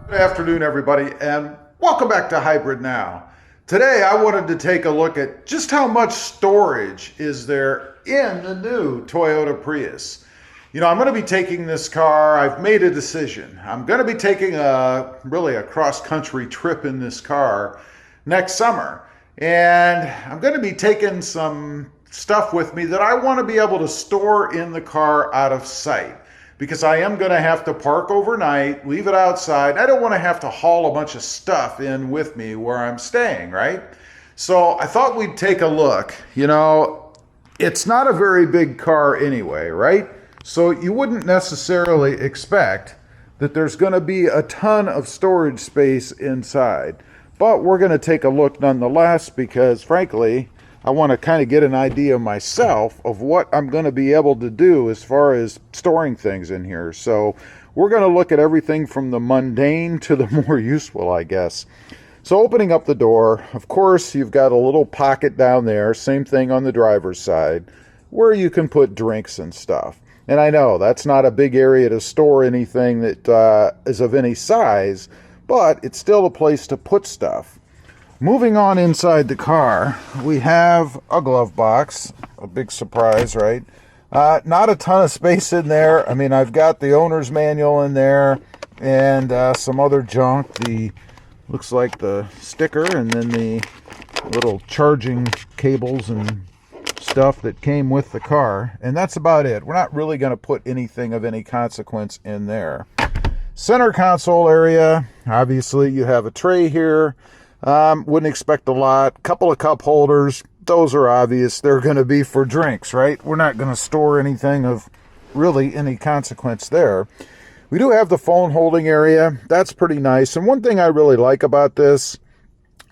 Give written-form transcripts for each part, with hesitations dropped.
Good afternoon, everybody, and welcome back to Hybrid Now. Today, I wanted to take a look at just how much storage is there in the new Toyota Prius. You know, I'm going to be taking this car. I've made a decision. I'm going to be taking really a cross-country trip in this car next summer, and I'm going to be taking some stuff with me that I want to be able to store in the car out of sight, because I am going to have to park overnight, leave it outside. I don't want to have to haul a bunch of stuff in with me where I'm staying, right? So I thought we'd take a look. You know, it's not a very big car anyway, right? So you wouldn't necessarily expect that there's going to be a ton of storage space inside. But we're going to take a look nonetheless, because frankly, I want to kind of get an idea myself of what I'm going to be able to do as far as storing things in here. So we're going to look at everything from the mundane to the more useful, I guess. So opening up the door, of course, you've got a little pocket down there, same thing on the driver's side, where you can put drinks and stuff. And I know that's not a big area to store anything that is of any size, but it's still a place to put stuff. Moving on inside the car, we have a glove box. A big surprise, right? Not a ton of space in there. I mean, I've got the owner's manual in there and some other junk. Looks like the sticker and then the little charging cables and stuff that came with the car. And that's about it. We're not really going to put anything of any consequence in there. Center console area. Obviously, you have a tray here. Wouldn't expect a lot. Couple of cup holders. Those are obvious. They're going to be for drinks, right? We're not going to store anything of really any consequence there. We do have the phone holding area. That's pretty nice. And one thing I really like about this,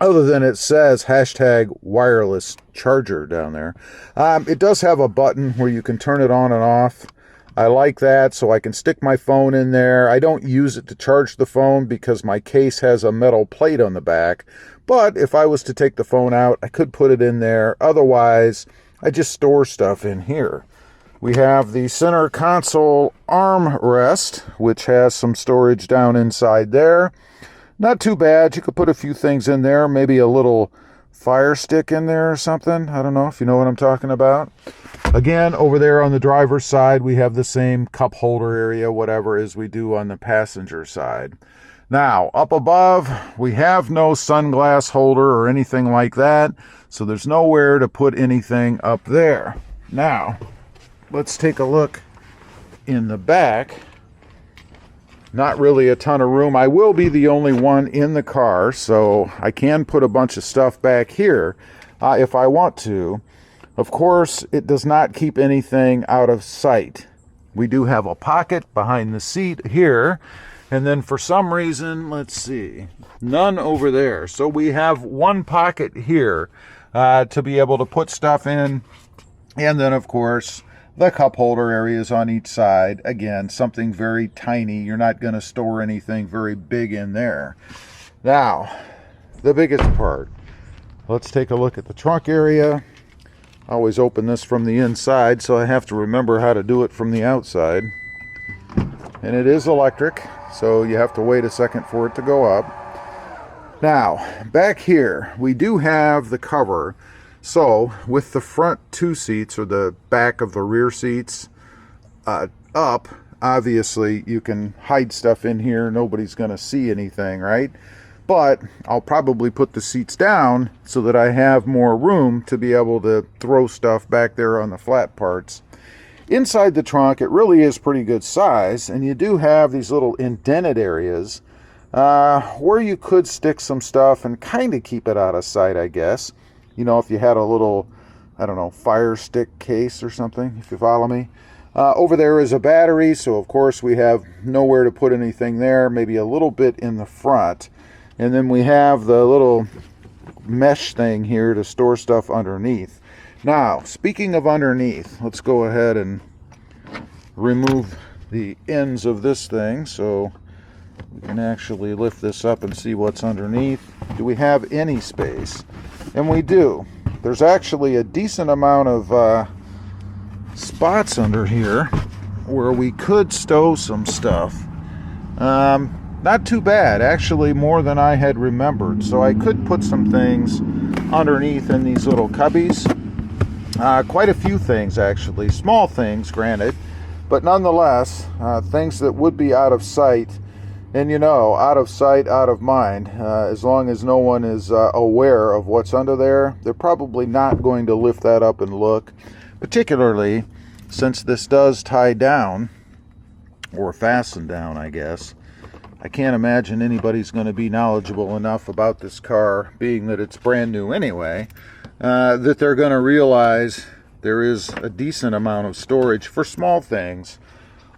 other than it says #wireless charger down there, it does have a button where you can turn it on and off. I like that, so I can stick my phone in there. I don't use it to charge the phone because my case has a metal plate on the back. But if I was to take the phone out, I could put it in there. Otherwise, I just store stuff in here. We have the center console armrest, which has some storage down inside there. Not too bad. You could put a few things in there, maybe a little fire stick in there or something. I don't know if you know what I'm talking about. Again, over there on the driver's side, we have the same cup holder area, whatever, as we do on the passenger side. Now, up above, we have no sunglass holder or anything like that, so there's nowhere to put anything up there. Now, let's take a look in the back. Not really a ton of room. I will be the only one in the car, so I can put a bunch of stuff back here if I want to. Of course, it does not keep anything out of sight. We do have a pocket behind the seat here, and then for some reason, let's see, none over there. So we have one pocket here to be able to put stuff in, and then of course, the cup holder areas on each side. Again, something very tiny. You're not going to store anything very big in there. Now, the biggest part. Let's take a look at the trunk area. I always open this from the inside, so I have to remember how to do it from the outside. And it is electric, so you have to wait a second for it to go up. Now, back here, we do have the cover. So, with the front two seats, or the back of the rear seats up, obviously you can hide stuff in here. Nobody's going to see anything, right? But I'll probably put the seats down so that I have more room to be able to throw stuff back there on the flat parts. Inside the trunk, it really is pretty good size, and you do have these little indented areas where you could stick some stuff and kind of keep it out of sight, I guess. You know, if you had a little, I don't know, fire stick case or something, if you follow me. Over there is a battery, so of course we have nowhere to put anything there, maybe a little bit in the front. And then we have the little mesh thing here to store stuff underneath. Now, speaking of underneath, let's go ahead and remove the ends of this thing so we can actually lift this up and see what's underneath. Do we have any space? And we do. There's actually a decent amount of spots under here where we could stow some stuff. not too bad, actually more than I had remembered. So I could put some things underneath in these little cubbies. Quite a few things actually, small things granted, but nonetheless things that would be out of sight. And you know, out of sight, out of mind. As long as no one is aware of what's under there, they're probably not going to lift that up and look, particularly since this does tie down, or fasten down, I guess. I can't imagine anybody's going to be knowledgeable enough about this car, being that it's brand new anyway, that they're going to realize there is a decent amount of storage for small things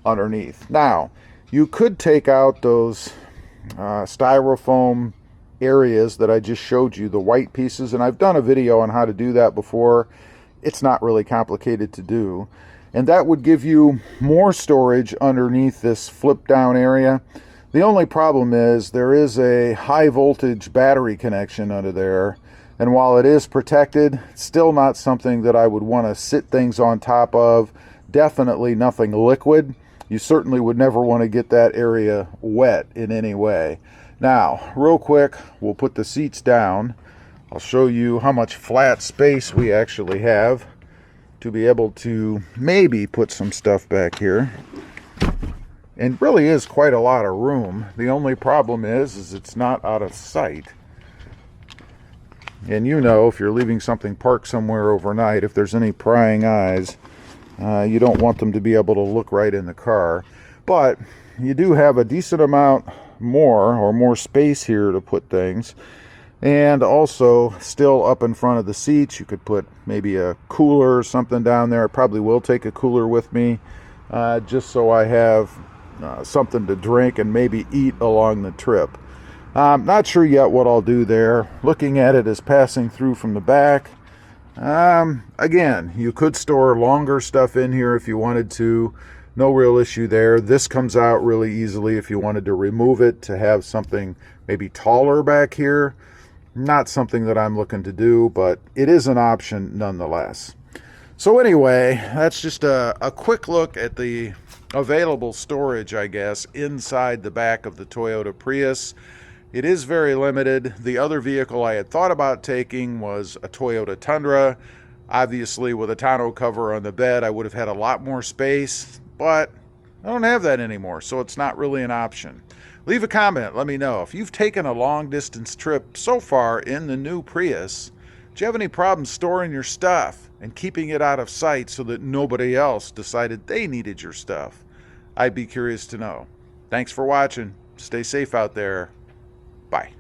underneath. Now, you could take out those styrofoam areas that I just showed you, the white pieces, and I've done a video on how to do that before. It's not really complicated to do. And that would give you more storage underneath this flip down area. The only problem is there is a high voltage battery connection under there. And while it is protected, it's still not something that I would want to sit things on top of. Definitely nothing liquid. You certainly would never want to get that area wet in any way. Now, real quick, we'll put the seats down. I'll show you how much flat space we actually have to be able to maybe put some stuff back here. And really is quite a lot of room. The only problem is it's not out of sight. And you know, if you're leaving something parked somewhere overnight, if there's any prying eyes, you don't want them to be able to look right in the car. But you do have a decent amount more space here to put things. And also, still up in front of the seats, you could put maybe a cooler or something down there. I probably will take a cooler with me, just so I have something to drink and maybe eat along the trip. I'm not sure yet what I'll do there. Looking at it as passing through from the back. Again, you could store longer stuff in here if you wanted to. No real issue there. This comes out really easily if you wanted to remove it to have something maybe taller back here. Not something that I'm looking to do, but it is an option nonetheless. So anyway, that's just a quick look at the available storage, I guess, inside the back of the Toyota Prius. It is very limited. The other vehicle I had thought about taking was a Toyota Tundra. Obviously, with a tonneau cover on the bed, I would have had a lot more space, but I don't have that anymore, so it's not really an option. Leave a comment. Let me know. If you've taken a long-distance trip so far in the new Prius, do you have any problems storing your stuff and keeping it out of sight so that nobody else decided they needed your stuff? I'd be curious to know. Thanks for watching. Stay safe out there. Bye.